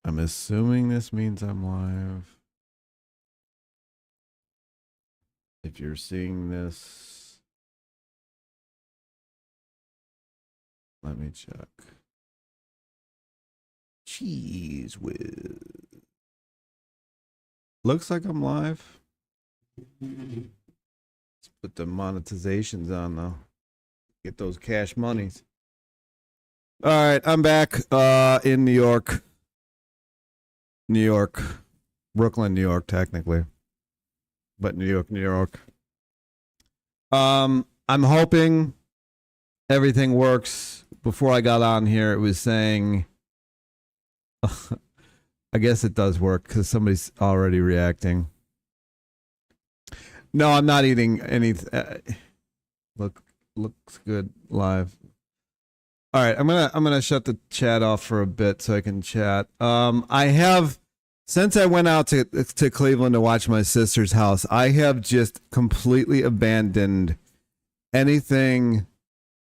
I'm assuming this means I'm live. If you're seeing this, let me check. Cheese whiz. Looks like I'm live. Let's put the monetizations on though. Get those cash monies. All right, I'm back in New York. New York. Brooklyn, New York, technically. But New York, New York. I'm hoping everything works. Before I got on here, it was saying I guess it does work because somebody's already reacting. No, I'm not eating anything. Looks good live. All right, I'm gonna shut the chat off for a bit so I can chat. I have, since I went out to Cleveland to watch my sister's house, I have just completely abandoned anything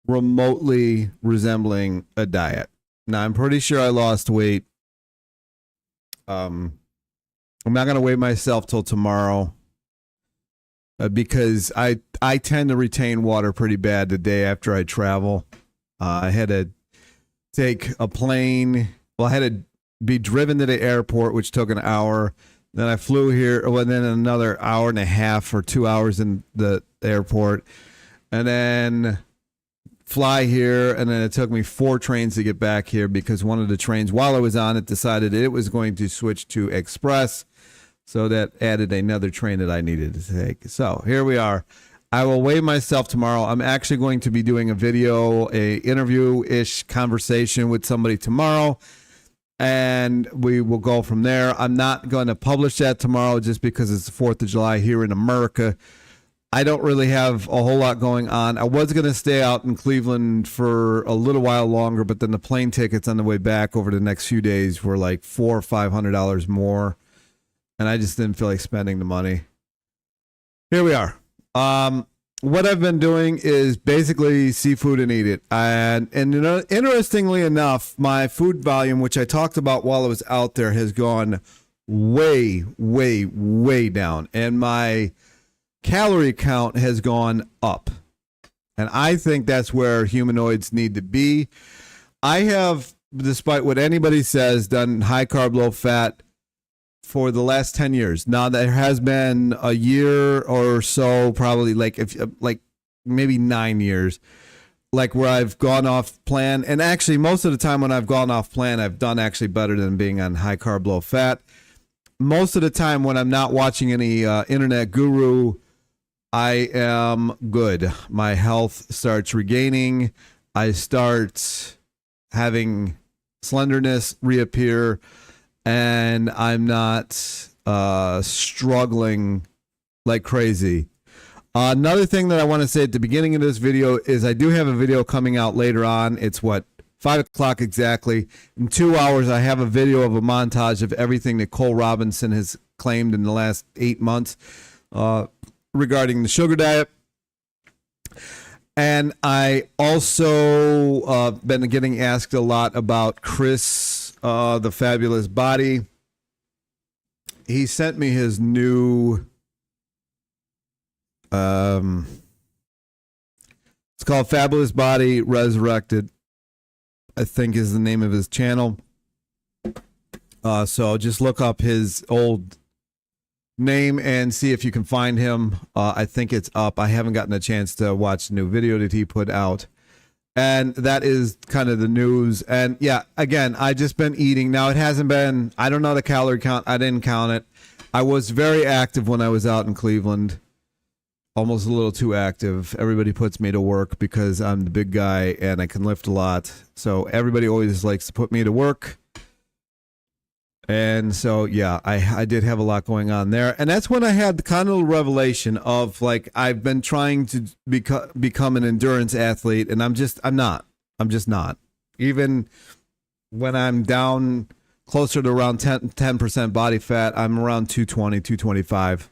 remotely resembling a diet. Now I'm pretty sure I lost weight. I'm not gonna weigh myself till tomorrow because I tend to retain water pretty bad the day after I travel. I had to take a plane. Well, I had to be driven to the airport, which took an hour. Then I flew here, well, then another hour and a half or 2 hours in the airport, and then fly here. And then it took me 4 trains to get back here because one of the trains, while I was on it, decided it was going to switch to express. So that added another train that I needed to take. So here we are. I will weigh myself tomorrow. I'm actually going to be doing a video, a interview-ish conversation with somebody tomorrow, and we will go from there. I'm not going to publish that tomorrow just because it's the 4th of July here in America. I don't really have a whole lot going on. I was going to stay out in Cleveland for a little while longer, but then the plane tickets on the way back over the next few days were like $400 or $500 more, and I just didn't feel like spending the money. Here we are. What I've been doing is basically seafood and eat it. And you know, interestingly enough, my food volume, which I talked about while I was out there, has gone way, way, way down. And my calorie count has gone up. And I think that's where humanoids need to be. I have, despite what anybody says, done high carb, low fat for the last 10 years. Now there has been a year or so, probably like maybe 9 years, like where I've gone off plan. And actually most of the time when I've gone off plan, I've done actually better than being on high carb, low fat. Most of the time when I'm not watching any internet guru, I am good. My health starts regaining. I start having slenderness reappear. And I'm not struggling like crazy. Another thing that I want to say at the beginning of this video is I do have a video coming out later on. It's 5 o'clock exactly. In 2 hours, I have a video of a montage of everything that Cole Robinson has claimed in the last 8 months regarding the sugar diet. And I also been getting asked a lot about Chris, the Fabulous Body. He sent me his new, it's called Fabulous Body Resurrected, I think is the name of his channel. So just look up his old name and see if you can find him. I think it's up. I haven't gotten a chance to watch the new video that he put out. And that is kind of the news. And yeah, again, I just been eating. Now it hasn't been, I don't know the calorie count. I didn't count it. I was very active when I was out in Cleveland. Almost a little too active. Everybody puts me to work because I'm the big guy and I can lift a lot. So everybody always likes to put me to work. And so, yeah, I did have a lot going on there. And that's when I had the kind of revelation of like, I've been trying to become an endurance athlete and I'm just not. Even when I'm down closer to around 10% body fat, I'm around 220, 225.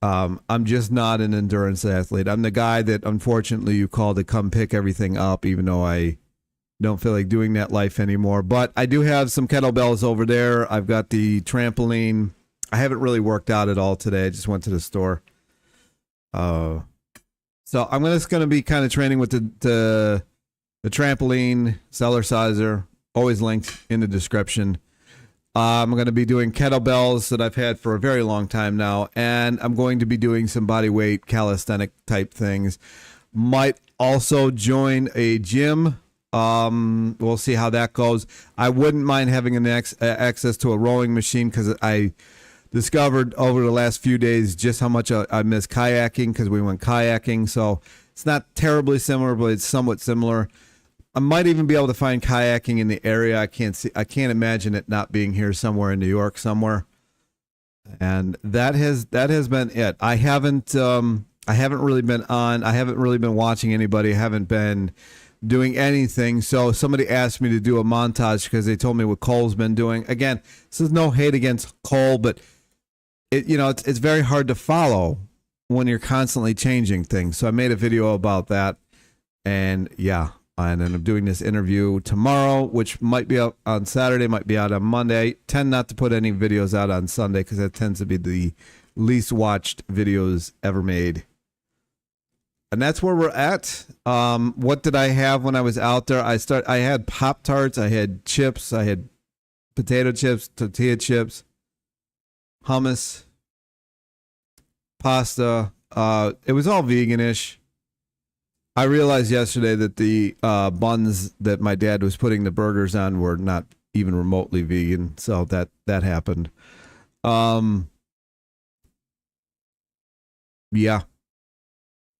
I'm just not an endurance athlete. I'm the guy that unfortunately you call to come pick everything up, even though I don't feel like doing that life anymore. But I do have some kettlebells over there. I've got the trampoline. I haven't really worked out at all today. I just went to the store. So I'm just going to be kind of training with the trampoline, Cellerciser, always linked in the description. I'm going to be doing kettlebells that I've had for a very long time now, and I'm going to be doing some body weight calisthenic type things. Might also join a gym. We'll see how that goes. I wouldn't mind having access to a rowing machine because I discovered over the last few days just how much I miss kayaking because we went kayaking. So it's not terribly similar, but it's somewhat similar. I might even be able to find kayaking in the area. I can't imagine it not being here somewhere in New York somewhere. And that has been it. I haven't really been on. I haven't really been watching anybody. I haven't been doing anything. So somebody asked me to do a montage because they told me what Cole's been doing. Again, this is no hate against Cole, but it's very hard to follow when you're constantly changing things. So I made a video about that, and yeah, and then I'm doing this interview tomorrow, which might be out on Saturday, might be out on Monday. I tend not to put any videos out on Sunday because that tends to be the least watched videos ever made. And that's where we're at. What did I have when I was out there? I had Pop-Tarts, I had chips, I had potato chips, tortilla chips, hummus, pasta. It was all veganish. I realized yesterday that the buns that my dad was putting the burgers on were not even remotely vegan, so that happened. Yeah.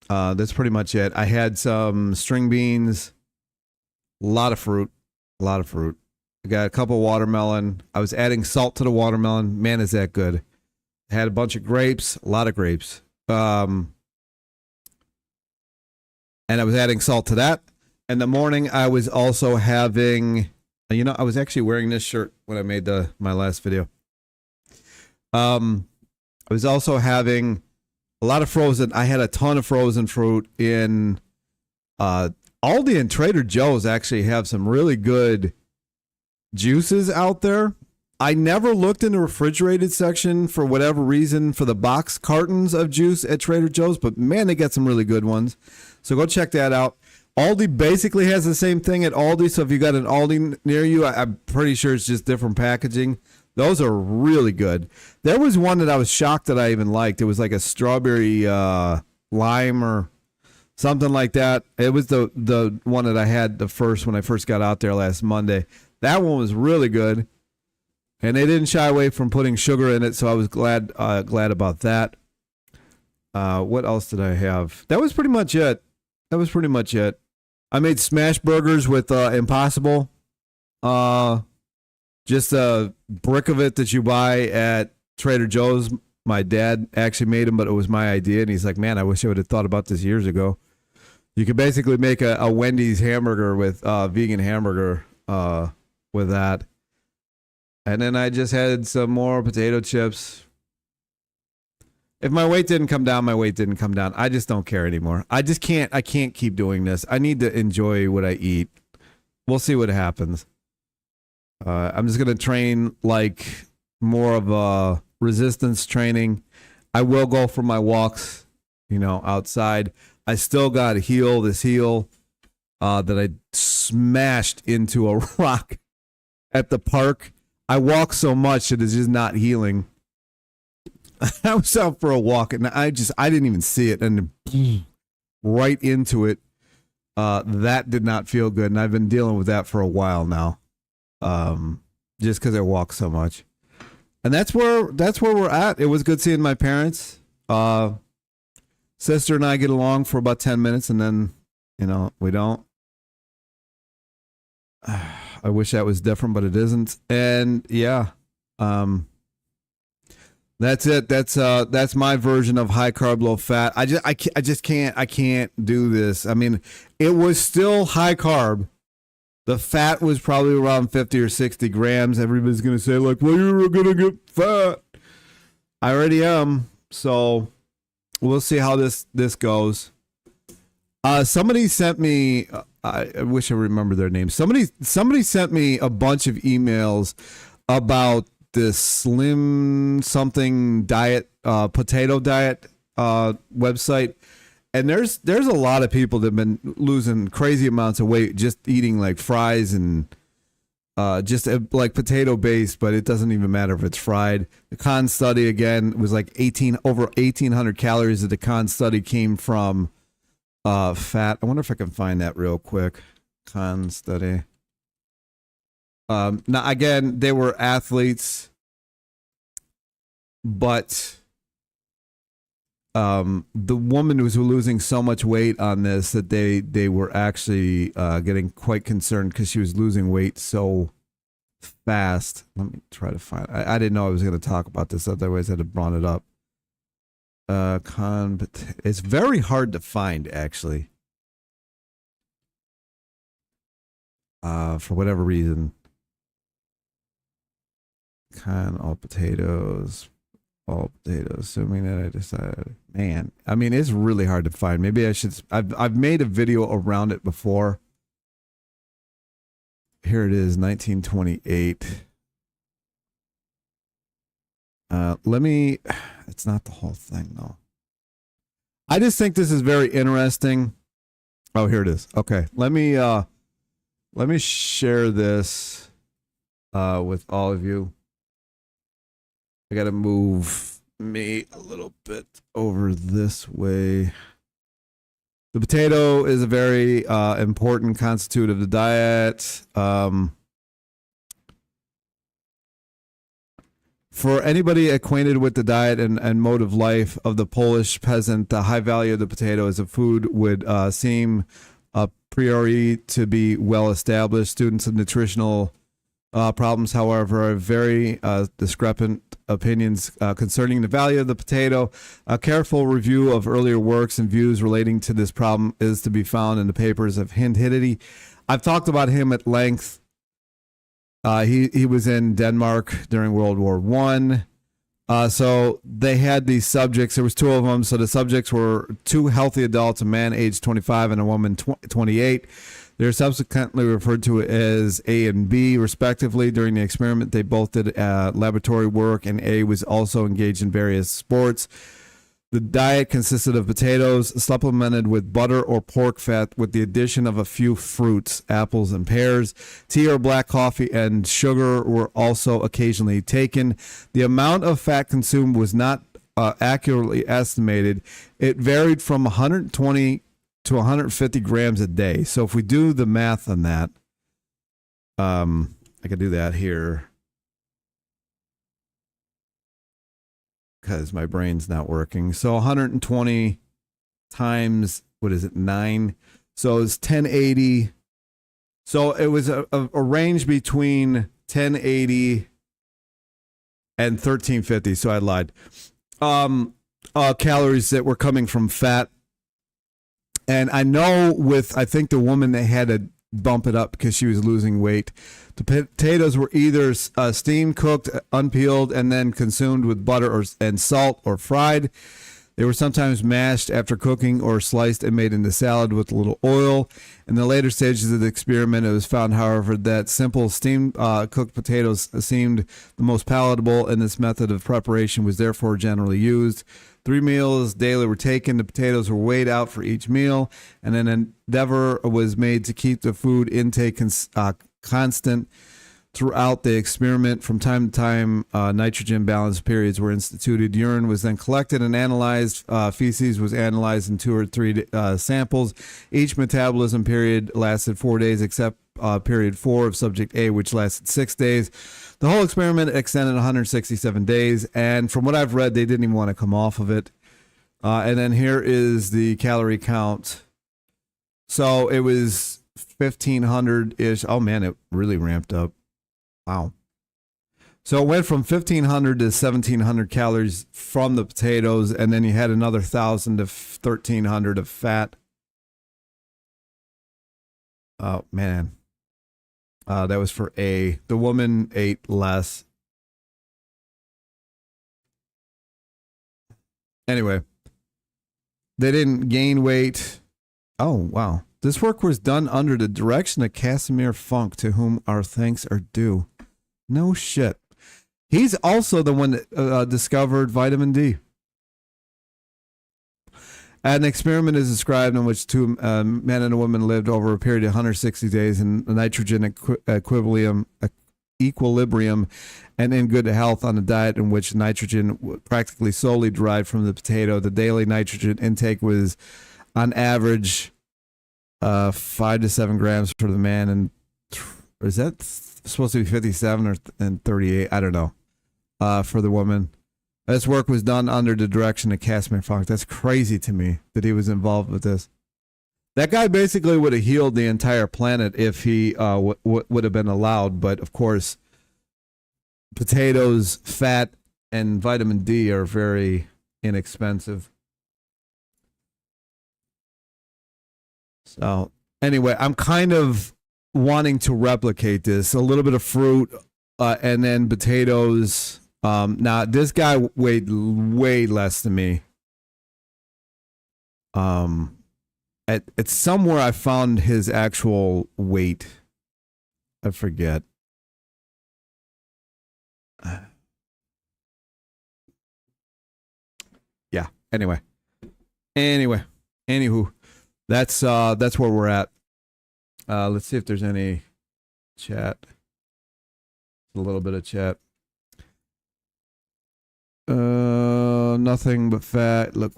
That's pretty much it. I had some string beans, a lot of fruit. I got a couple watermelon. I was adding salt to the watermelon. Man, is that good. I had a bunch of grapes, a lot of grapes. And I was adding salt to that. In the morning, I was also having, I was actually wearing this shirt when I made my last video. I was also having a lot of frozen. I had a ton of frozen fruit in Aldi and Trader Joe's actually have some really good juices out there. I never looked in the refrigerated section for whatever reason for the box cartons of juice at Trader Joe's, but man, they got some really good ones. So go check that out. Aldi basically has the same thing at Aldi. So if you got an Aldi near you, I'm pretty sure it's just different packaging. Those are really good. There was one that I was shocked that I even liked. It was like a strawberry lime or something like that. It was the one that I had when I first got out there last Monday. That one was really good. And they didn't shy away from putting sugar in it, so I was glad about that. What else did I have? That was pretty much it. I made smash burgers with Impossible. Just a brick of it that you buy at Trader Joe's. My dad actually made them, but it was my idea. And he's like, man, I wish I would have thought about this years ago. You could basically make a Wendy's hamburger with vegan hamburger with that. And then I just had some more potato chips. If my weight didn't come down, my weight didn't come down. I just don't care anymore. I can't keep doing this. I need to enjoy what I eat. We'll see what happens. I'm just going to train like more of a resistance training. I will go for my walks, outside. I still got this heel that I smashed into a rock at the park. I walk so much it is just not healing. I was out for a walk and I didn't even see it, and right into it. That did not feel good, and I've been dealing with that for a while now. Just because I walk so much. And that's where we're at. It was good seeing my parents. Sister and I get along for about 10 minutes, and then, we don't. I wish that was different, but it isn't. And yeah, that's it. That's my version of high carb, low fat. I just can't do this. I mean, it was still high carb. The fat was probably around 50 or 60 grams. Everybody's going to say like, well, you're going to get fat. I already am. So we'll see how this goes. Somebody sent me I wish I remember their names. Somebody sent me a bunch of emails about this slim something diet, potato diet website. And there's a lot of people that have been losing crazy amounts of weight just eating like fries and just like potato based, but it doesn't even matter if it's fried. The Khan study again was like over 1,800 calories of the Khan study came from fat. I wonder if I can find that real quick. Khan study. Now again, they were athletes, but the woman was losing so much weight on this that they were actually getting quite concerned because she was losing weight so fast. Let me try to find. I didn't know I was going to talk about this. Otherwise, I'd have brought it up. It's very hard to find actually. For whatever reason. All potatoes. All potatoes. Assuming that I decided, man, I mean, it's really hard to find. Maybe I should. I've made a video around it before. Here it is, 1928. Let me. It's not the whole thing though. I just think this is very interesting. Oh, here it is. Okay, let me share this with all of you. I got to move me a little bit over this way. The potato is a very important constituent of the diet. For anybody acquainted with the diet and mode of life of the Polish peasant, the high value of the potato as a food would seem a priori to be well established. Students of nutritional problems, however, are very discrepant opinions concerning the value of the potato. A careful review of earlier works and views relating to this problem is to be found in the papers of Satiety. I've talked about him at length. He was in Denmark during World War I. So they had these subjects. There was two of them. So the subjects were two healthy adults, a man aged 25 and a woman 28. They're subsequently referred to as A and B, respectively. During the experiment, they both did laboratory work, and A was also engaged in various sports. The diet consisted of potatoes supplemented with butter or pork fat with the addition of a few fruits, apples and pears. Tea or black coffee and sugar were also occasionally taken. The amount of fat consumed was not accurately estimated. It varied from 120 to 150 grams a day. So if we do the math on that, I could do that here because my brain's not working. So 120 times, what is it, 9? So it's 1080. So it was a range between 1080 and 1350. So I lied. Calories that were coming from fat. And I know I think the woman, they had to bump it up because she was losing weight. The potatoes were either steamed, cooked, unpeeled, and then consumed with butter and salt or fried. They were sometimes mashed after cooking or sliced and made into salad with a little oil. In the later stages of the experiment, it was found, however, that simple steamed cooked potatoes seemed the most palatable, and this method of preparation was therefore generally used. 3 meals daily were taken. The potatoes were weighed out for each meal, and an endeavor was made to keep the food intake constant throughout the experiment. From time to time, nitrogen balance periods were instituted. Urine was then collected and analyzed. Feces was analyzed in 2 or 3 samples. Each metabolism period lasted 4 days, except period 4 of subject A, which lasted 6 days. The whole experiment extended 167 days, and from what I've read, they didn't even want to come off of it. And then here is the calorie count. So it was 1,500-ish. Oh, man, it really ramped up. Wow. So it went from 1,500 to 1,700 calories from the potatoes, and then you had another 1,000 to 1,300 of fat. Oh, man. That was for A. The woman ate less. Anyway, they didn't gain weight. Oh, wow. This work was done under the direction of Casimir Funk, to whom our thanks are due. No shit. He's also the one that discovered vitamin D. An experiment is described in which two men and a woman lived over a period of 160 days in nitrogen equilibrium and in good health on a diet in which nitrogen practically solely derived from the potato. The daily nitrogen intake was on average 5 to 7 grams for the man, and is that supposed to be 57 and 38? I don't know. For the woman. This work was done under the direction of Casimir Funk. That's crazy to me that he was involved with this. That guy basically would have healed the entire planet if he would have been allowed. But of course, potatoes, fat, and vitamin D are very inexpensive. So anyway, I'm kind of wanting to replicate this. A little bit of fruit and then potatoes. Now this guy weighed way less than me. It's somewhere I found his actual weight. I forget. Yeah. Anyway. Anywho, that's where we're at. Let's see if there's any chat. A little bit of chat. Nothing but fat. Look,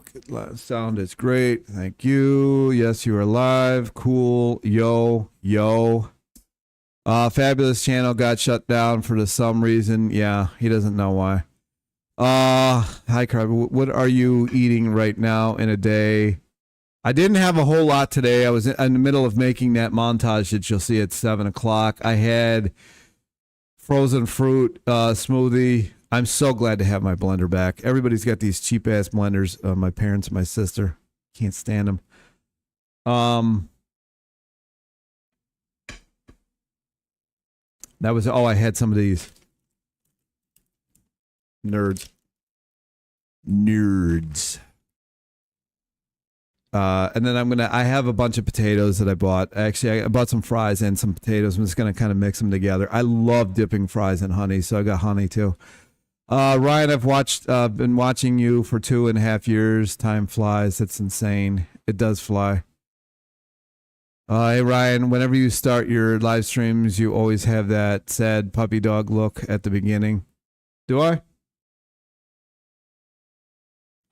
sound is great. Thank you. Yes, you are live. Cool. Yo. Fabulous channel got shut down for some reason. Yeah, he doesn't know why. Hi, Carb. What are you eating right now in a day? I didn't have a whole lot today. I was in the middle of making that montage that you'll see at 7 o'clock. I had frozen fruit smoothie. I'm so glad to have my blender back. Everybody's got these cheap ass blenders. My parents and my sister can't stand them. That was I had some of these. Nerds. And then I have a bunch of potatoes that I bought. Actually, I bought some fries and some potatoes. I'm just gonna kind of mix them together. I love dipping fries in honey, so I got honey too. Ryan, I've been watching you for 2.5 years. Time flies. It's insane. It does fly. Hey Ryan, whenever you start your live streams, you always have that sad puppy dog look at the beginning. Do I?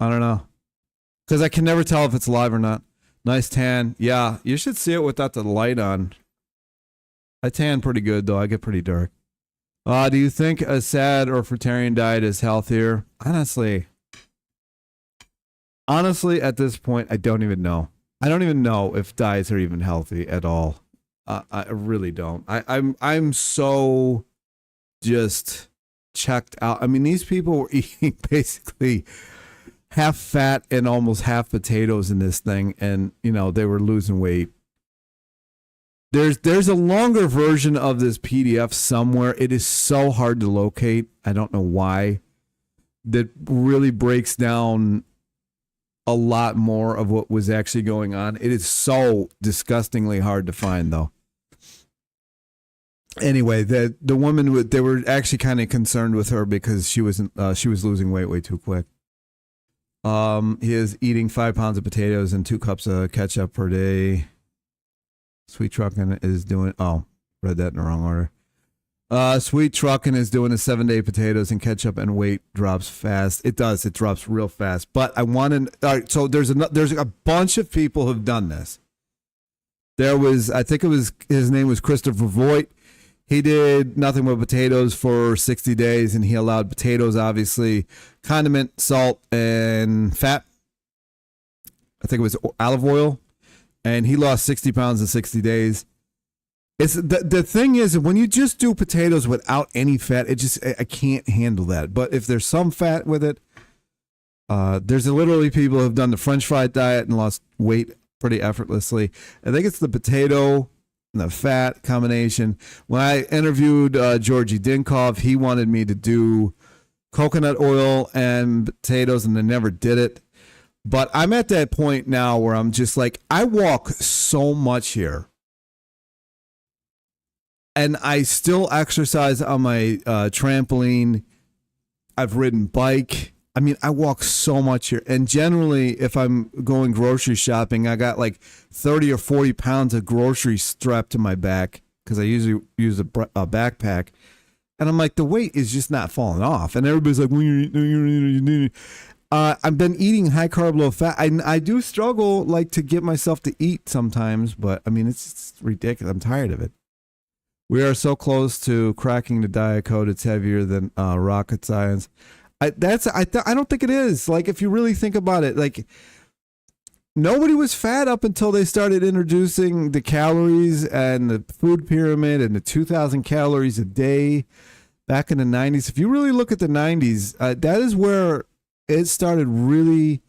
I don't know. Because I can never tell if it's live or not. Nice tan. Yeah, you should see it without the light on. I tan pretty good, though. I get pretty dark. Do you think a sad or fruitarian diet is healthier? Honestly, at this point, I don't even know. I don't even know if diets are even healthy at all. I really don't. I'm so just checked out. I mean, these people were eating basically half fat and almost half potatoes in this thing, and they were losing weight. There's a longer version of this PDF somewhere. It is so hard to locate. I don't know why. That really breaks down a lot more of what was actually going on. It is so disgustingly hard to find, though. Anyway, the woman, they were actually kind of concerned with her because she was losing weight way too quick. He is eating 5 pounds of potatoes and 2 cups of ketchup per day. Sweet Truckin' is doing, read that in the wrong order. Sweet Truckin' is doing a 7-day potatoes and ketchup, and weight drops fast. It does. It drops real fast. But I want to, all right, so there's a bunch of people who've done this. There was, I think his name was Christopher Voigt. He did nothing but potatoes for 60 days, and he allowed potatoes, obviously, condiment, salt, and fat. I think it was olive oil. And he lost 60 pounds in 60 days. It's the thing is, when you just do potatoes without any fat, I can't handle that. But if there's some fat with it, there's literally people who have done the French fry diet and lost weight pretty effortlessly. I think it's the potato and the fat combination. When I interviewed Georgi Dinkov, he wanted me to do coconut oil and potatoes, and I never did it. But I'm at that point now where I'm just like, I walk so much here. And I still exercise on my trampoline. I've ridden bike. I mean, I walk so much here. And generally, if I'm going grocery shopping, I got like 30 or 40 pounds of groceries strapped to my back because I usually use a backpack. And I'm like, the weight is just not falling off. And everybody's like, I've been eating high carb, low fat. I do struggle like to get myself to eat sometimes, but I mean, it's ridiculous. I'm tired of it. We are so close to cracking the diet code. It's heavier than rocket science. I don't think it is. Like, if you really think about it, like, nobody was fat up until they started introducing the calories and the food pyramid and the 2,000 calories a day back in the 90s. If you really look at the 90s, that is where it started really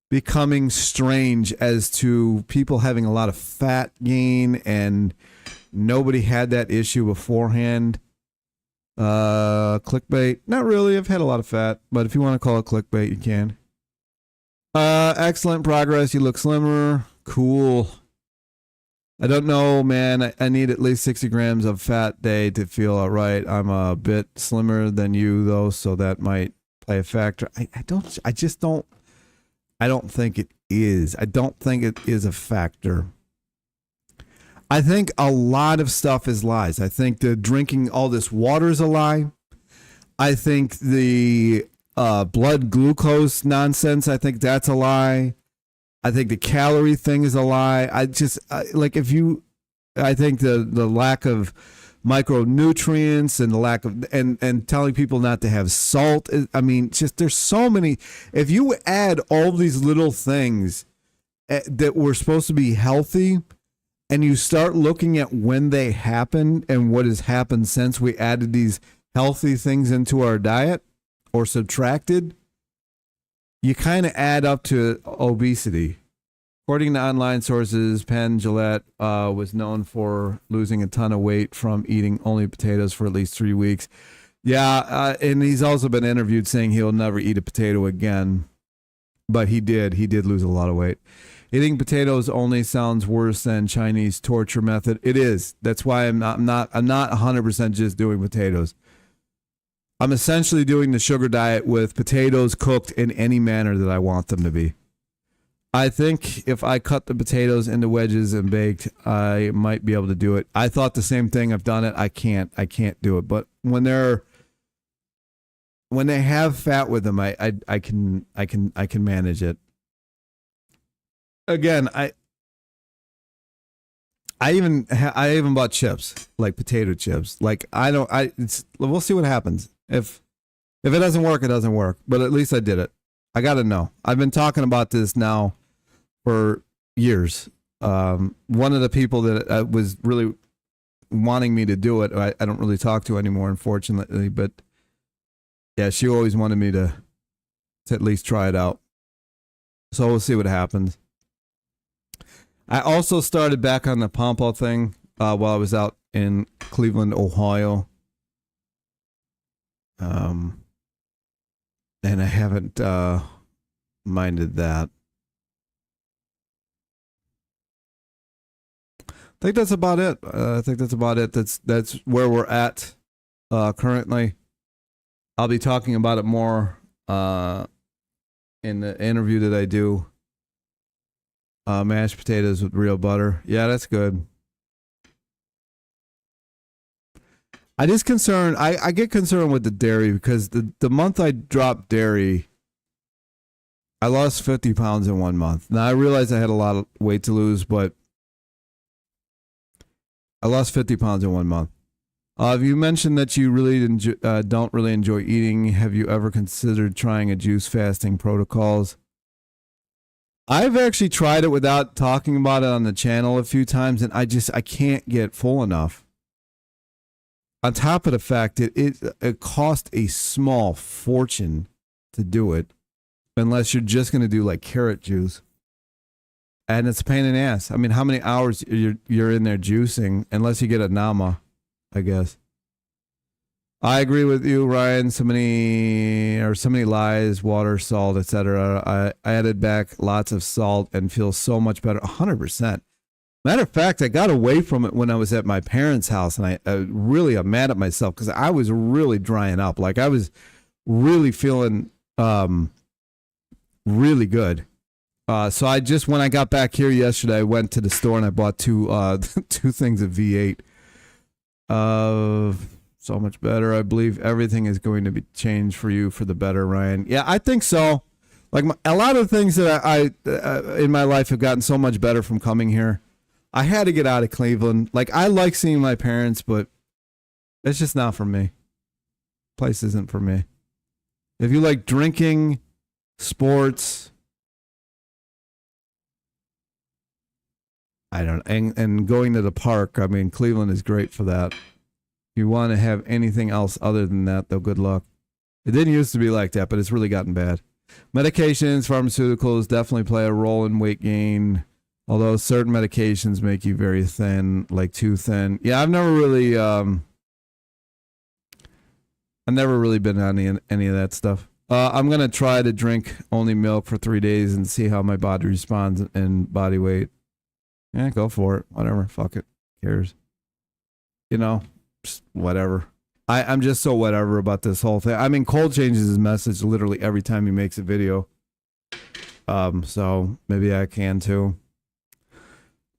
becoming strange as to people having a lot of fat gain, and nobody had that issue beforehand. Clickbait. Not really. I've had a lot of fat, but if you want to call it clickbait, you can. Excellent progress. You look slimmer. Cool. I don't know, man. I need at least 60 grams of fat day to feel all right. I'm a bit slimmer than you, though, so that might play a factor. I don't think it is. I don't think it is a factor. I think a lot of stuff is lies. I think the drinking all this water is a lie. I think the blood glucose nonsense, I think that's a lie. I think the calorie thing is a lie. I think the lack of micronutrients and the lack of, and telling people not to have salt. I mean, just there's so many. If you add all these little things that were supposed to be healthy, and you start looking at when they happened and what has happened since we added these healthy things into our diet or subtracted, you kind of add up to obesity. According to online sources, Penn Jillette was known for losing a ton of weight from eating only potatoes for at least 3 weeks. Yeah, and he's also been interviewed saying he'll never eat a potato again. But he did. He did lose a lot of weight. Eating potatoes only sounds worse than Chinese torture method. It is. That's why I'm not 100% just doing potatoes. I'm essentially doing the sugar diet with potatoes cooked in any manner that I want them to be. I think if I cut the potatoes into wedges and baked, I might be able to do it. I thought the same thing. I've done it. I can't do it. But when they have fat with them, I can manage it. Again, I even bought chips, like potato chips. Like we'll see what happens. If it doesn't work, it doesn't work. But at least I did it. I got to know. I've been talking about this now for years. One of the people that was really wanting me to do it, I don't really talk to anymore, unfortunately. But yeah, she always wanted me to at least try it out. So we'll see what happens. I also started back on the Pompo thing while I was out in Cleveland, Ohio. And I haven't minded that. I think that's about it. That's where we're at currently. I'll be talking about it more in the interview that I do. Mashed potatoes with real butter. Yeah, that's good. I get concerned with the dairy because the month I dropped dairy, I lost 50 pounds in 1 month. Now, I realized I had a lot of weight to lose, but I lost 50 pounds in 1 month. You mentioned that you really don't really enjoy eating. Have you ever considered trying a juice fasting protocols? I've actually tried it without talking about it on the channel a few times, and I can't get full enough. On top of the fact that it cost a small fortune to do it, unless you're just going to do like carrot juice. And it's a pain in the ass. I mean, how many hours you're in there juicing, unless you get a nama, I guess. I agree with you, Ryan. So many lies, water, salt, etc. I added back lots of salt and feel so much better. 100%. Matter of fact, I got away from it when I was at my parents' house, and I really am mad at myself because I was really drying up. Like I was really feeling really good. So I just, when I got back here yesterday, I went to the store and I bought two things of V8. So much better. I believe everything is going to be changed for you for the better, Ryan. Yeah, I think so. Like a lot of things that I in my life have gotten so much better from coming here. I had to get out of Cleveland. Like I like seeing my parents, but it's just not for me. Place isn't for me. If you like drinking, sports, I don't, and going to the park. I mean, Cleveland is great for that. If you want to have anything else other than that, though, good luck. It didn't used to be like that, but it's really gotten bad. Medications, pharmaceuticals definitely play a role in weight gain. Although certain medications make you very thin, like too thin. Yeah, I've never really been on any of that stuff. I'm gonna try to drink only milk for 3 days and see how my body responds in body weight. Yeah, go for it. Whatever. Fuck it. Who cares? You know, just whatever. I'm just so whatever about this whole thing. I mean, Cole changes his message literally every time he makes a video. So maybe I can too.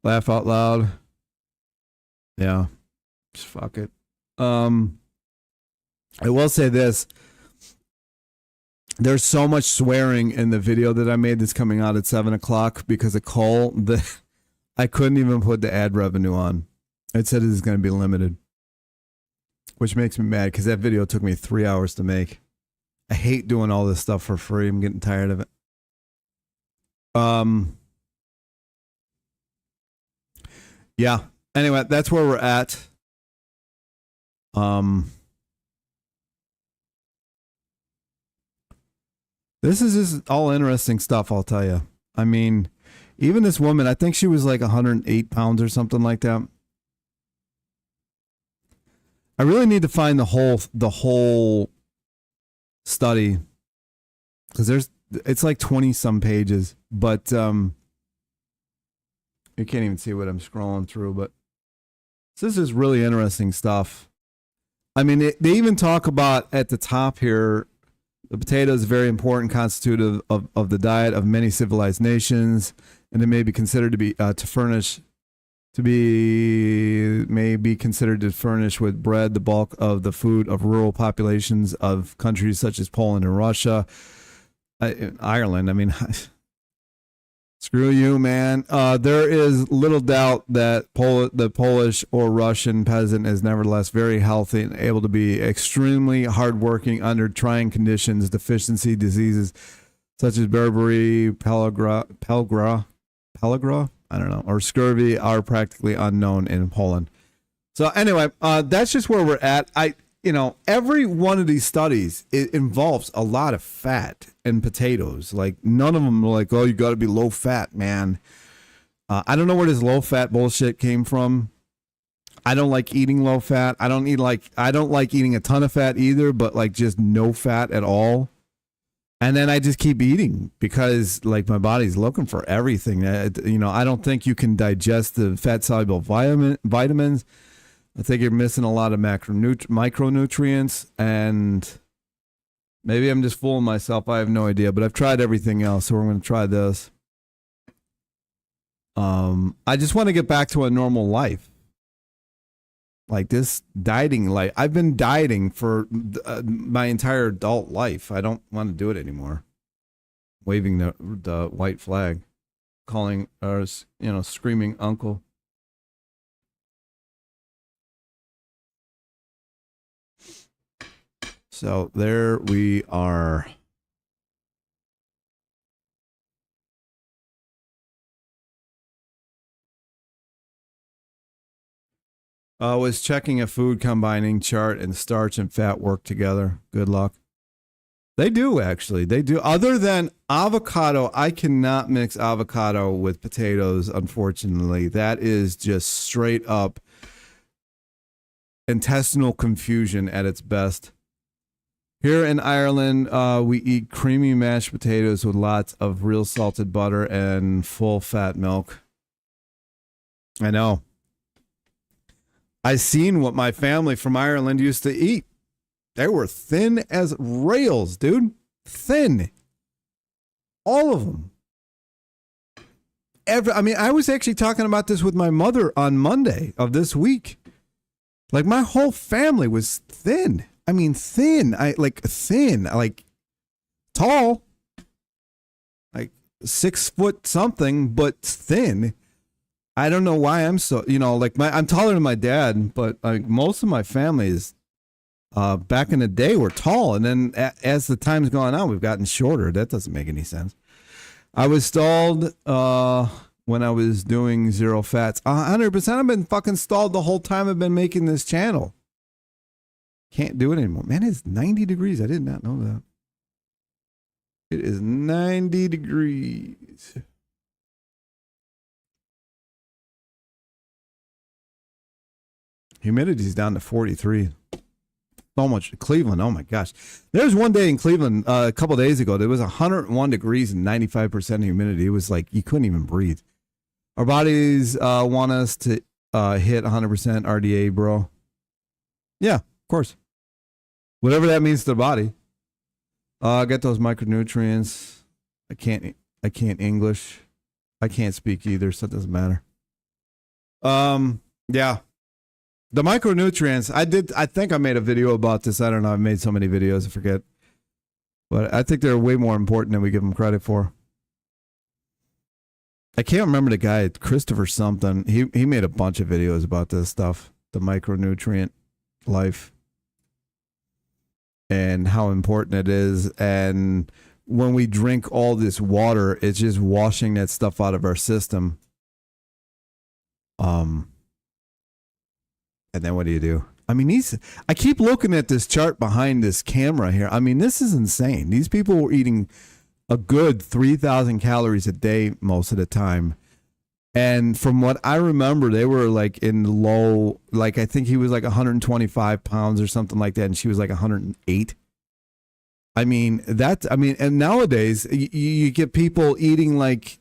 Laugh out loud. Yeah. Just fuck it. I will say this. There's so much swearing in the video that I made that's coming out at 7 o'clock because of Cole that I couldn't even put the ad revenue on. It said it is going to be limited, which makes me mad because that video took me 3 hours to make. I hate doing all this stuff for free. I'm getting tired of it. Yeah. Anyway, that's where we're at. This is just all interesting stuff, I'll tell you. I mean, even this woman, I think she was like 108 pounds or something like that. I really need to find the whole study because it's like 20 some pages, but you can't even see what I'm scrolling through, but this is really interesting stuff. I mean, they even talk about at the top here, the potato is a very important constitutive of the diet of many civilized nations, and it may be considered to be considered to furnish with bread the bulk of the food of rural populations of countries such as Poland and Russia, Ireland. I mean, screw you, man. There is little doubt that the Polish or Russian peasant is nevertheless very healthy and able to be extremely hardworking under trying conditions. Deficiency diseases such as Beriberi, Pelgra, I don't know, or scurvy are practically unknown in Poland. So anyway, that's just where we're at. Every one of these studies, it involves a lot of fat in potatoes. Like none of them are like, oh, you got to be low fat, man. I don't know where this low fat bullshit came from. I don't like eating low fat. I don't like eating a ton of fat either, but like just no fat at all. And then I just keep eating because like my body's looking for everything. I don't think you can digest the fat soluble vitamins. I think you're missing a lot of micronutrients, and maybe I'm just fooling myself. I have no idea, but I've tried everything else, so we're going to try this. I just want to get back to a normal life. Like this dieting life. I've been dieting for my entire adult life. I don't want to do it anymore. Waving the white flag, calling screaming uncle. So there we are. I was checking a food combining chart, and starch and fat work together. Good luck. They do, actually. They do. Other than avocado, I cannot mix avocado with potatoes, unfortunately. That is just straight up. intestinal confusion at its best. Here in Ireland, we eat creamy mashed potatoes with lots of real salted butter and full fat milk. I know. I seen what my family from Ireland used to eat. They were thin as rails, dude. Thin. All of them. I was actually talking about this with my mother on Monday of this week. Like, my whole family was thin. I mean, thin. Thin. Like, tall. Like, 6 foot something, but thin. I don't know why I'm so, I'm taller than my dad, but like most of my family is, back in the day were tall. And then as the time's gone on, we've gotten shorter. That doesn't make any sense. I was stalled, when I was doing zero fats. 100%. I've been fucking stalled the whole time I've been making this channel. Can't do it anymore. Man, it's 90 degrees. I did not know that. It is 90 degrees. Humidity's down to 43. So much. Cleveland, oh my gosh. There's one day in Cleveland a couple days ago, there was 101 degrees and 95% humidity. It was like you couldn't even breathe. Our bodies want us to hit 100% RDA, bro. Yeah, of course. Whatever that means to the body. Get those micronutrients. I can't English. I can't speak either, so it doesn't matter. Yeah. The micronutrients, I think I made a video about this. I don't know. I've made so many videos, I forget. But I think they're way more important than we give them credit for. I can't remember the guy, Christopher something. He made a bunch of videos about this stuff, the micronutrient life, and how important it is. And when we drink all this water, it's just washing that stuff out of our system. And then what do? I mean, I keep looking at this chart behind this camera here. I mean, this is insane. These people were eating a good 3,000 calories a day most of the time. And from what I remember, they were like in the low, like I think he was like 125 pounds or something like that. And she was like 108. And nowadays you get people eating like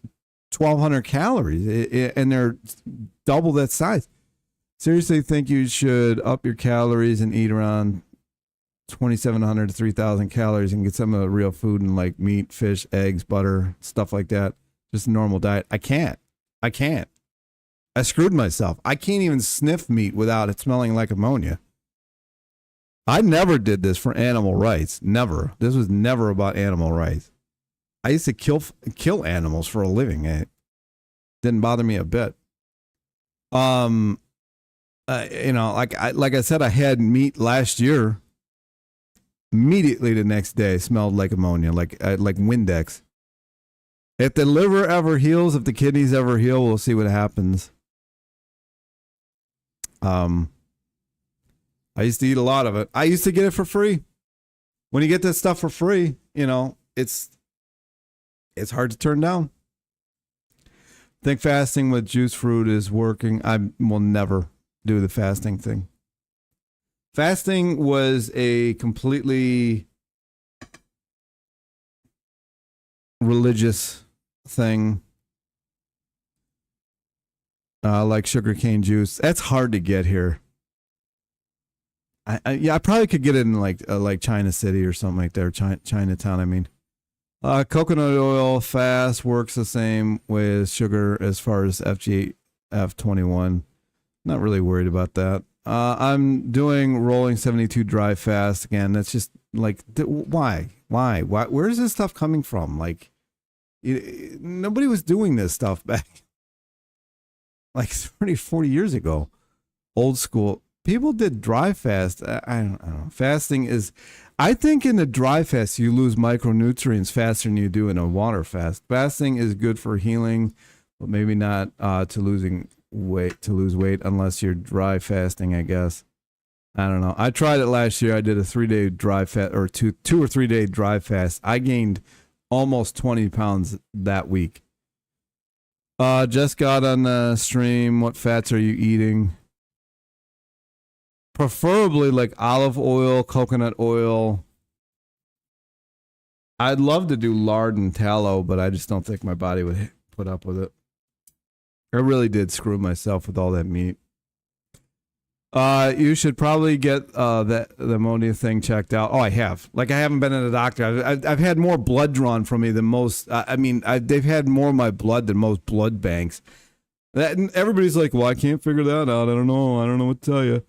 1,200 calories and they're double that size. Seriously think you should up your calories and eat around 2,700 to 3,000 calories and get some of the real food and like meat, fish, eggs, butter, stuff like that. Just a normal diet. I can't. I screwed myself. I can't even sniff meat without it smelling like ammonia. I never did this for animal rights. Never. This was never about animal rights. I used to kill animals for a living. It didn't bother me a bit. Like I said, I had meat last year. Immediately the next day, smelled like ammonia, like Windex. If the liver ever heals, if the kidneys ever heal, we'll see what happens. I used to eat a lot of it. I used to get it for free. When you get this stuff for free, it's hard to turn down. Think fasting with juice fruit is working. I will never do the fasting thing. Fasting was a completely religious thing. Like sugarcane juice. That's hard to get here. I probably could get it in like China City or something like that, or Chinatown, I mean. Coconut oil fast works the same way as sugar as far as FGF21. Not really worried about that. I'm doing rolling 72 dry fast again. That's just like, why? Where is this stuff coming from? Like, nobody was doing this stuff back like 30, 40 years ago. Old school. People did dry fast. I don't know. Fasting is, I think in a dry fast, you lose micronutrients faster than you do in a water fast. Fasting is good for healing, but maybe not to lose weight unless you're dry fasting, I guess. I don't know. I tried it last year. I did a 3-day dry fast, or two or 3 day dry fast. I gained almost 20 pounds that week. Just got on the stream. What fats are you eating? Preferably like olive oil, coconut oil. I'd love to do lard and tallow, but I just don't think my body would put up with it. I really did screw myself with all that meat. You should probably get the ammonia thing checked out. Oh, I have. Like, I haven't been in a doctor. I've had more blood drawn from me than most. They've had more of my blood than most blood banks. And everybody's like, well, I can't figure that out. I don't know. I don't know what to tell you.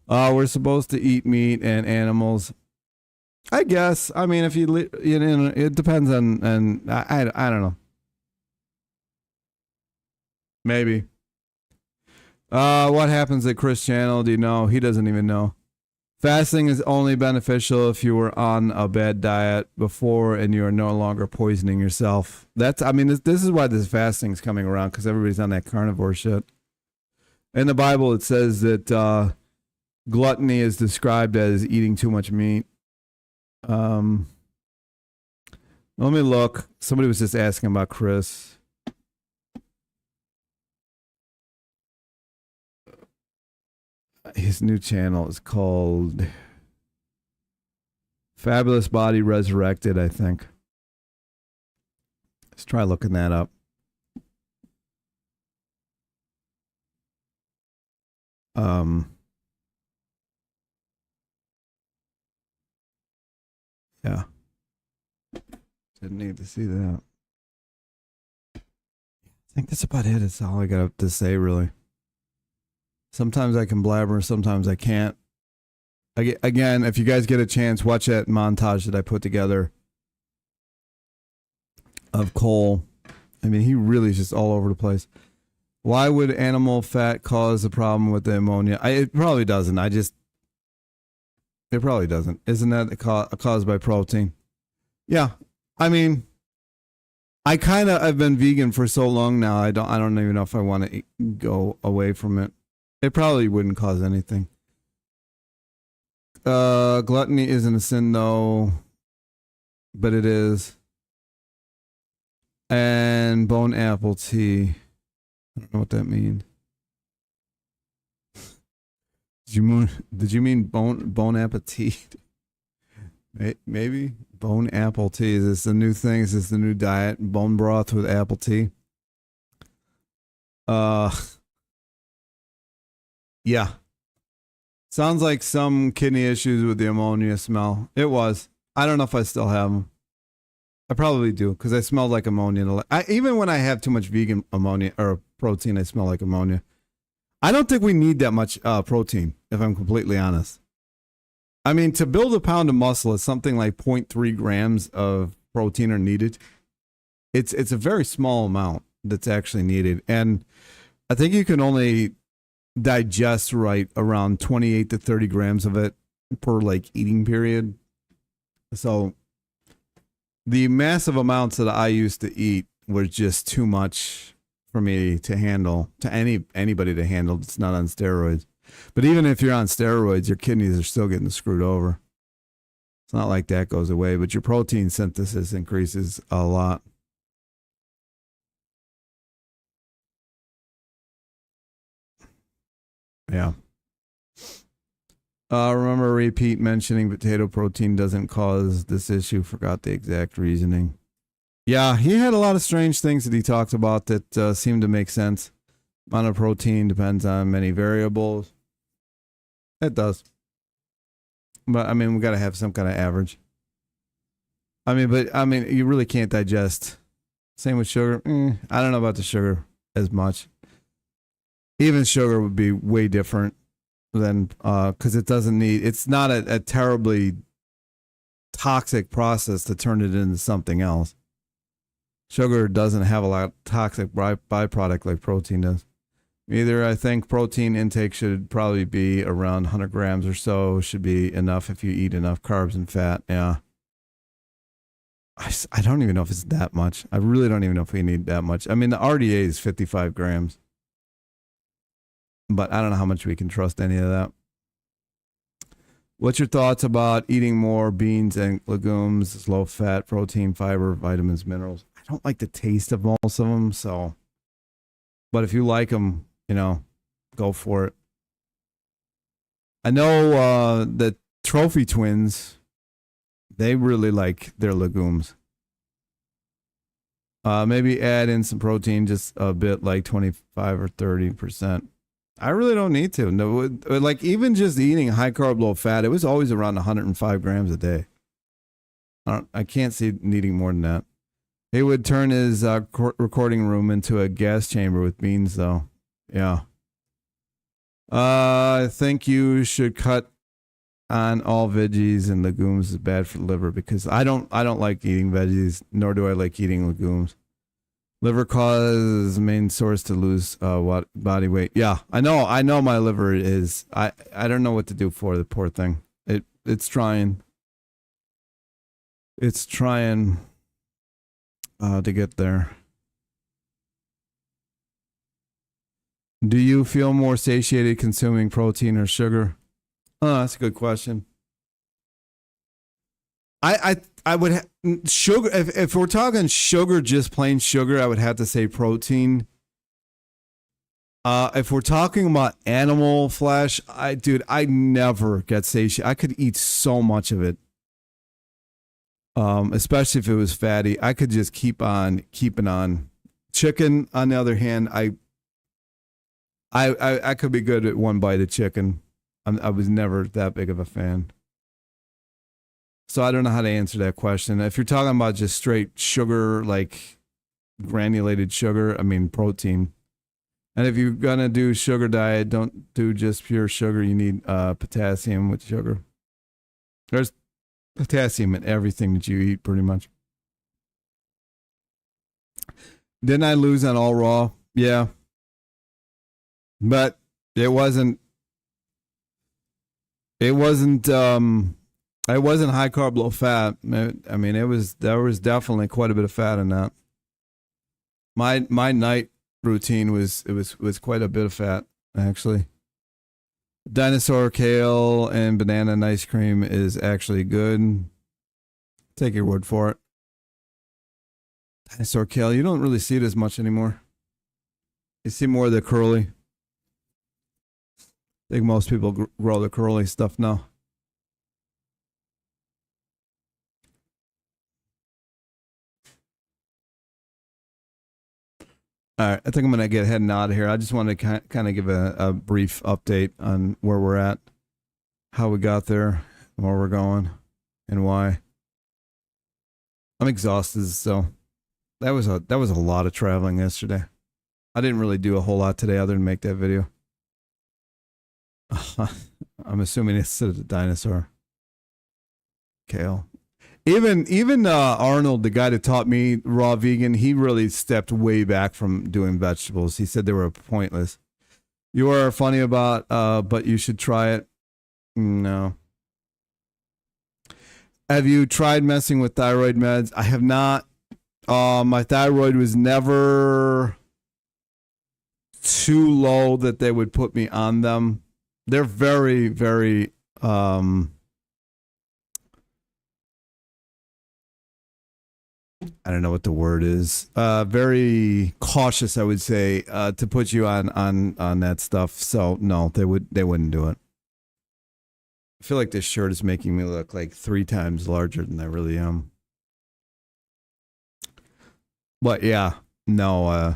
We're supposed to eat meat and animals. I guess. I mean, if it depends on, and I don't know. Maybe. What happens at Chris Channel? Do you know? He doesn't even know. Fasting is only beneficial if you were on a bad diet before and you are no longer poisoning yourself. This is why this fasting is coming around, because everybody's on that carnivore shit. In the Bible, it says that gluttony is described as eating too much meat. Let me look. Somebody was just asking about Chris. His new channel is called Fabulous Body Resurrected, I think. Let's try looking that up. Yeah. Didn't need to see that. I think that's about it. That's all I got to say, really. Sometimes I can blabber, sometimes I can't. Again, if you guys get a chance, watch that montage that I put together of Cole. I mean, he really is just all over the place. Why would animal fat cause a problem with the ammonia? It probably doesn't. It probably doesn't. Isn't that caused by protein? Yeah. I mean, I've been vegan for so long now. I don't even know if I want to go away from it. It probably wouldn't cause anything. Gluttony isn't a sin, though, but it is. And bone apple tea. I don't know what that means. Did you mean bone appetit? Maybe bone apple tea. Is this the new thing? Is this the new diet? Bone broth with apple tea? Yeah. Sounds like some kidney issues with the ammonia smell. It was. I don't know if I still have them. I probably do, because I smelled like ammonia. Even when I have too much vegan ammonia or protein, I smell like ammonia. I don't think we need that much protein, if I'm completely honest. I mean, to build a pound of muscle, it's something like 0.3 grams of protein are needed. It's a very small amount that's actually needed. And I think you can only digest right around 28 to 30 grams of it per like eating period. So the massive amounts that I used to eat was just too much for me to handle, to anybody to handle that's not on steroids. But even if you're on steroids, your kidneys are still getting screwed over. It's not like that goes away, but your protein synthesis increases a lot. Yeah. Remember, repeat mentioning potato protein doesn't cause this issue. Forgot the exact reasoning. Yeah, he had a lot of strange things that he talked about that seemed to make sense. Amount of protein depends on many variables. It does. But, I mean, we got to have some kind of average. You really can't digest. Same with sugar. I don't know about the sugar as much. Even sugar would be way different than, because it's not a terribly toxic process to turn it into something else. Sugar doesn't have a lot of toxic byproduct like protein does. Either I think protein intake should probably be around 100 grams or so, should be enough if you eat enough carbs and fat. Yeah. I don't even know if it's that much. I really don't even know if we need that much. I mean, the RDA is 55 grams. But I don't know how much we can trust any of that. What's your thoughts about eating more beans and legumes, low fat, protein, fiber, vitamins, minerals? I don't like the taste of most of them, so. But if you like them, go for it. I know the trophy twins, they really like their legumes. Maybe add in some protein, just a bit, like 25 or 30%. I really don't need to. No, like even just eating high carb, low fat, it was always around 105 grams a day. I can't see needing more than that. He would turn his recording room into a gas chamber with beans, though. Yeah. I think you should cut on all veggies and legumes. Is bad for the liver because I don't like eating veggies, nor do I like eating legumes. Liver cause main source to lose body weight. Yeah, I know my liver is. I don't know what to do for the poor thing. It's trying. It's trying to get there. Do you feel more satiated consuming protein or sugar? Oh, that's a good question. I would sugar if we're talking sugar, just plain sugar, I would have to say protein. If we're talking about animal flesh, I never get satiated. I could eat so much of it. Especially if it was fatty, I could just keep on keeping on. Chicken, on the other hand, I could be good at one bite of chicken. I was never that big of a fan. So I don't know how to answer that question. If you're talking about just straight sugar, like granulated sugar, I mean protein. And if you're gonna do sugar diet, don't do just pure sugar. You need potassium with sugar. There's potassium in everything that you eat, pretty much. Didn't I lose on all raw? Yeah. But it wasn't high carb, low fat. I mean, there was definitely quite a bit of fat in that. My night routine was quite a bit of fat, actually. Dinosaur kale and banana and ice cream is actually good. Take your word for it. Dinosaur kale, you don't really see it as much anymore. You see more of the curly. I think most people grow the curly stuff now. All right, I think I'm going to get heading out of here. I just wanted to kind of give a brief update on where we're at, how we got there, where we're going, and why. I'm exhausted, so that was a lot of traveling yesterday. I didn't really do a whole lot today other than make that video. I'm assuming it's a dinosaur. Kale. Even Arnold, the guy that taught me raw vegan, he really stepped way back from doing vegetables. He said they were pointless. You are funny about, but you should try it. No. Have you tried messing with thyroid meds? I have not. My thyroid was never too low that they would put me on them. They're very, very, I don't know what the word is. Very cautious, I would say, to put you on that stuff. So no, they wouldn't do it. I feel like this shirt is making me look like 3 times larger than I really am. But yeah, no,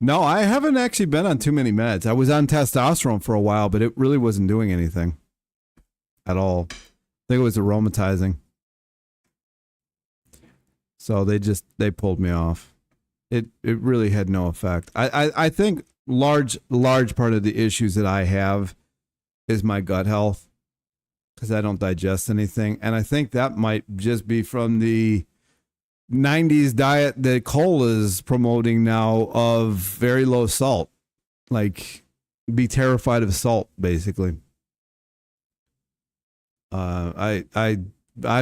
no, I haven't actually been on too many meds. I was on testosterone for a while, but it really wasn't doing anything at all. I think it was aromatizing. So they pulled me off. It really had no effect. I think large part of the issues that I have is my gut health because I don't digest anything. And I think that might just be from the 90s diet that Cole is promoting now of very low salt. Like, be terrified of salt, basically. I've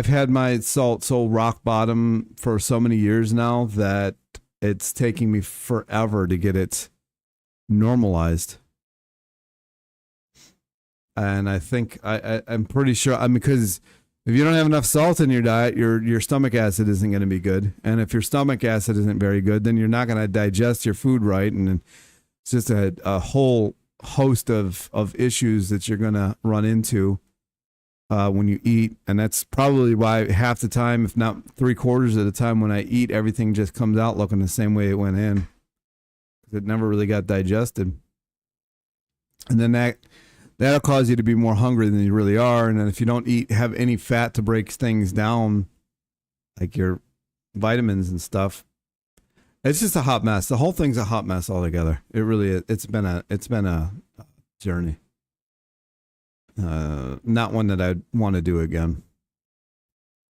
had my salt so rock bottom for so many years now that it's taking me forever to get it normalized. And I think I'm pretty sure, because if you don't have enough salt in your diet, your stomach acid isn't going to be good. And if your stomach acid isn't very good, then you're not going to digest your food right. And it's just a whole host of issues that you're going to run into when you eat. And that's probably why half the time, if not 3/4 of the time when I eat, everything just comes out looking the same way it went in. It never really got digested. And then that'll cause you to be more hungry than you really are. And then if you don't have any fat to break things down, like your vitamins and stuff, it's just a hot mess. The whole thing's a hot mess altogether. It really is. It's been a journey. Not one that I'd want to do again.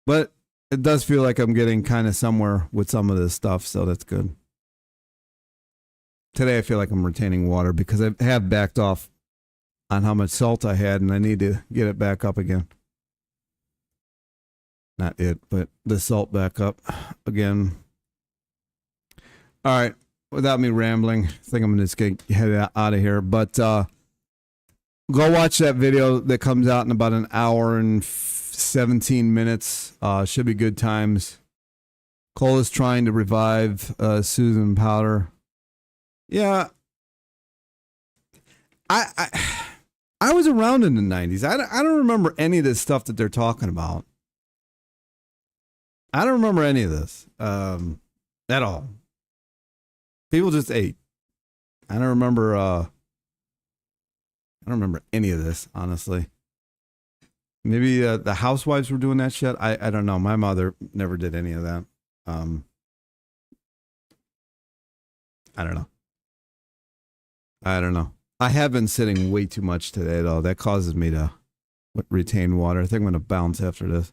But it does feel like I'm getting kind of somewhere with some of this stuff, so that's good. Today I feel like I'm retaining water because I have backed off on how much salt I had, and I need to get it back up again. Not it, but the salt back up again. All right, without me rambling, I think I'm just going to head out of here. But go watch that video that comes out in about an hour and 17 minutes. Should be good times. Cole is trying to revive Susan Powder. Yeah, I was around in the 90s. I don't remember any of this stuff that they're talking about. I don't remember any of this at all. People just ate. I don't remember any of this, honestly. Maybe the housewives were doing that shit. I don't know. My mother never did any of that. I don't know. I have been sitting way too much today, though. That causes me to retain water. I think I'm going to bounce after this.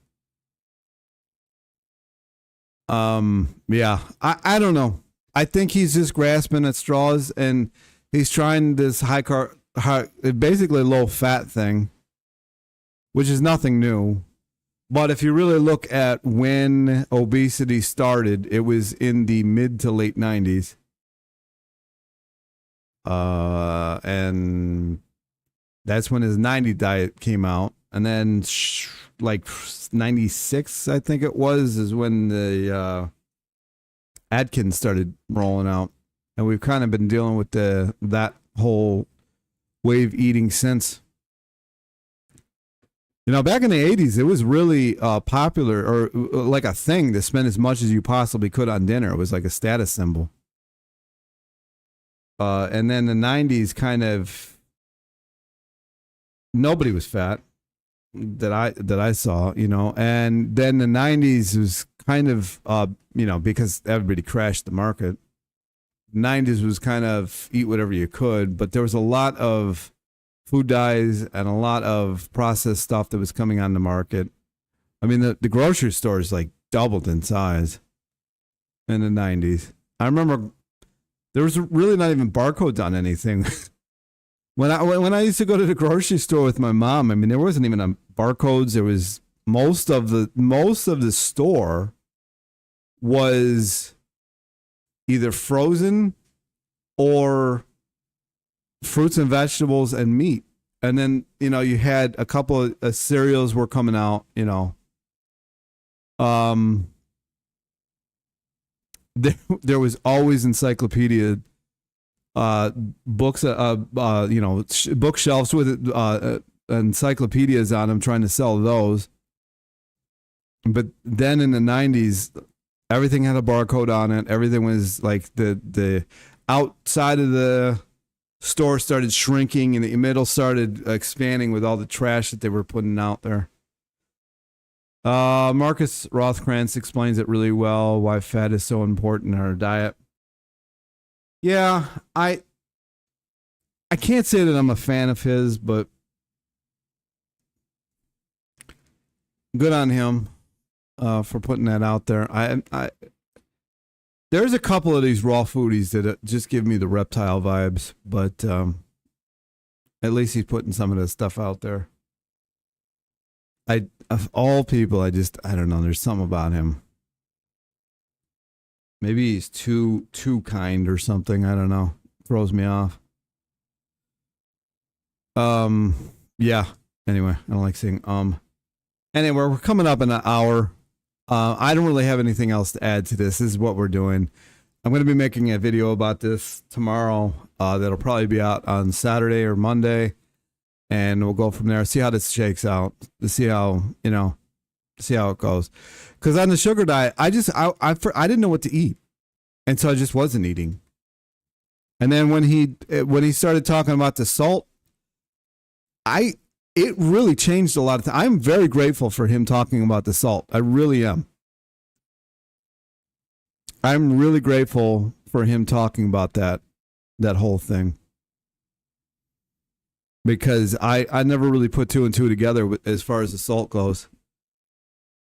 Yeah, I don't know. I think he's just grasping at straws, and he's trying this basically low fat thing, which is nothing new. But if you really look at when obesity started, it was in the mid to late 90s. And that's when his 90 diet came out. And then like 96, I think it was, is when the Atkins started rolling out. And we've kind of been dealing with that whole wave eating since. You know, back in the 80s, it was really popular, or like a thing, to spend as much as you possibly could on dinner. It was like a status symbol. And then the 90s kind of, nobody was fat that I saw, you know. And then the 90s was kind of, you know, because everybody crashed the market. 90s was kind of eat whatever you could, but there was a lot of food dyes and a lot of processed stuff that was coming on the market. I mean, the grocery stores like doubled in size in the 90s. I remember there was really not even barcodes on anything. When I used to go to the grocery store with my mom, I mean, there wasn't even a barcodes. There was most of the store was either frozen or fruits and vegetables and meat. And then, you know, you had a couple of cereals were coming out, you know. There was always encyclopedia books, you know, bookshelves with encyclopedias on them, trying to sell those. But then in the 90s, everything had a barcode on it. Everything was like the outside of the store started shrinking and the middle started expanding with all the trash that they were putting out there. Marcus Rothkrantz explains it really well, why fat is so important in our diet. Yeah, I can't say that I'm a fan of his, but good on him for putting that out there. There's a couple of these raw foodies that just give me the reptile vibes, but at least he's putting some of this stuff out there. Of all people, I don't know. There's something about him. Maybe he's too kind or something. I don't know. Throws me off. Yeah. Anyway, I don't like saying Anyway, we're coming up in an hour. I don't really have anything else to add to this. This is what we're doing. I'm going to be making a video about this tomorrow. That'll probably be out on Saturday or Monday, and we'll go from there. See how this shakes out. To see how see how it goes. Because on the sugar diet, I didn't know what to eat, and so I just wasn't eating. And then when he started talking about the salt, it really changed a lot of things. I'm very grateful for him talking about the salt. I really am. I'm really grateful for him talking about that whole thing. Because I never really put two and two together as far as the salt goes.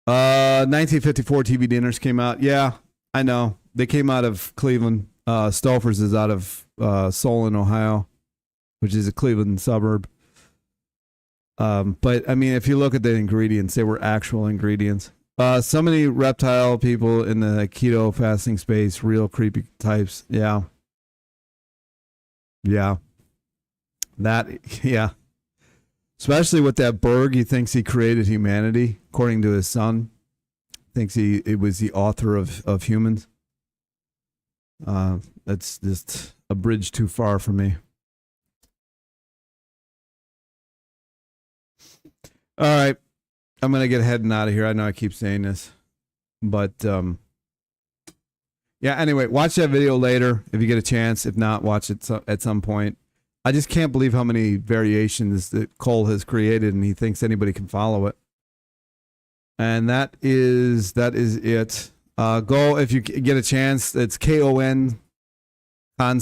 1954 TV dinners came out. Yeah, I know. They came out of Cleveland. Stouffer's is out of Solon, Ohio, which is a Cleveland suburb. But I mean, if you look at the ingredients, they were actual ingredients. So many reptile people in the keto fasting space, real creepy types. Yeah. Yeah. Yeah. Especially with that Berg, he thinks he created humanity, according to his son. Thinks it was the author of humans. That's just a bridge too far for me. All right. I'm going to get heading out of here. I know I keep saying this, but yeah, anyway, watch that video later if you get a chance. If not, watch it at some point. I just can't believe how many variations that Cole has created, and he thinks anybody can follow it. And that is it. Go if you get a chance. It's KON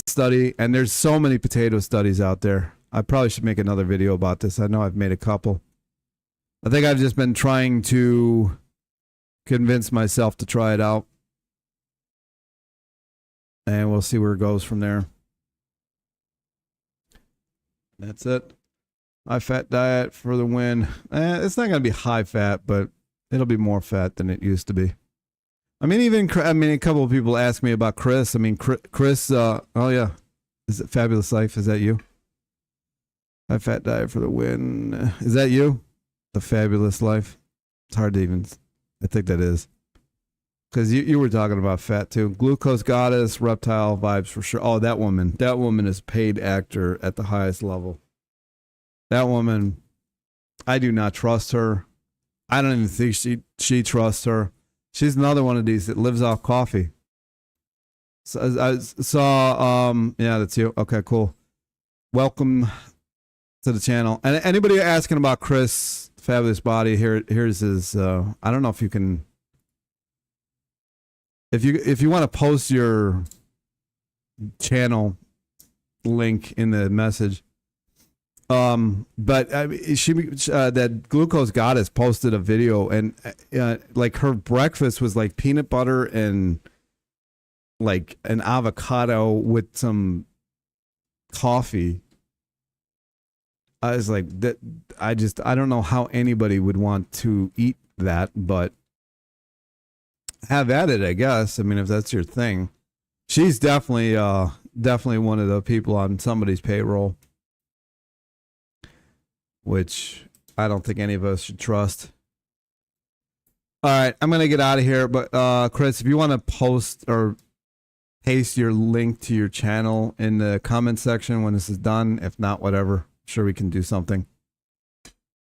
study, and there's so many potato studies out there. I probably should make another video about this. I know I've made a couple. I think I've just been trying to convince myself to try it out. And we'll see where it goes from there. That's it. High fat diet for the win. It's not going to be high fat, but it'll be more fat than it used to be. I mean, a couple of people ask me about Chris. I mean, Chris, oh yeah. Is it Fabulous Life? Is that you? High fat diet for the win. Is that you? The Fabulous Life? It's hard to even, I think that is. Because you were talking about fat too. Glucose Goddess, reptile vibes for sure. Oh, that woman. That woman is a paid actor at the highest level. That woman, I do not trust her. I don't even think she trusts her. She's another one of these that lives off coffee. So I saw, yeah, that's you. Okay, cool. Welcome to the channel. And anybody asking about Chris Fabulous Body, here's his, I don't know if you can, if you want to post your channel link in the message, but that Glucose Goddess posted a video, and like her breakfast was like peanut butter and like an avocado with some coffee. I was like, that. I don't know how anybody would want to eat that, but have at it, I guess. I mean, if that's your thing. She's definitely one of the people on somebody's payroll, which I don't think any of us should trust. All right, I'm going to get out of here, but Chris, if you want to post or paste your link to your channel in the comment section when this is done, if not, whatever, I'm sure we can do something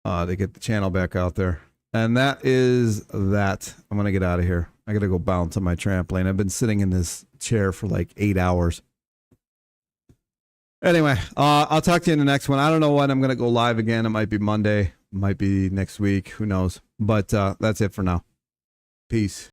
to get the channel back out there. And that is that. I'm going to get out of here. I got to go bounce on my trampoline. I've been sitting in this chair for like 8 hours. Anyway, I'll talk to you in the next one. I don't know when I'm going to go live again. It might be Monday. It might be next week. Who knows? But that's it for now. Peace.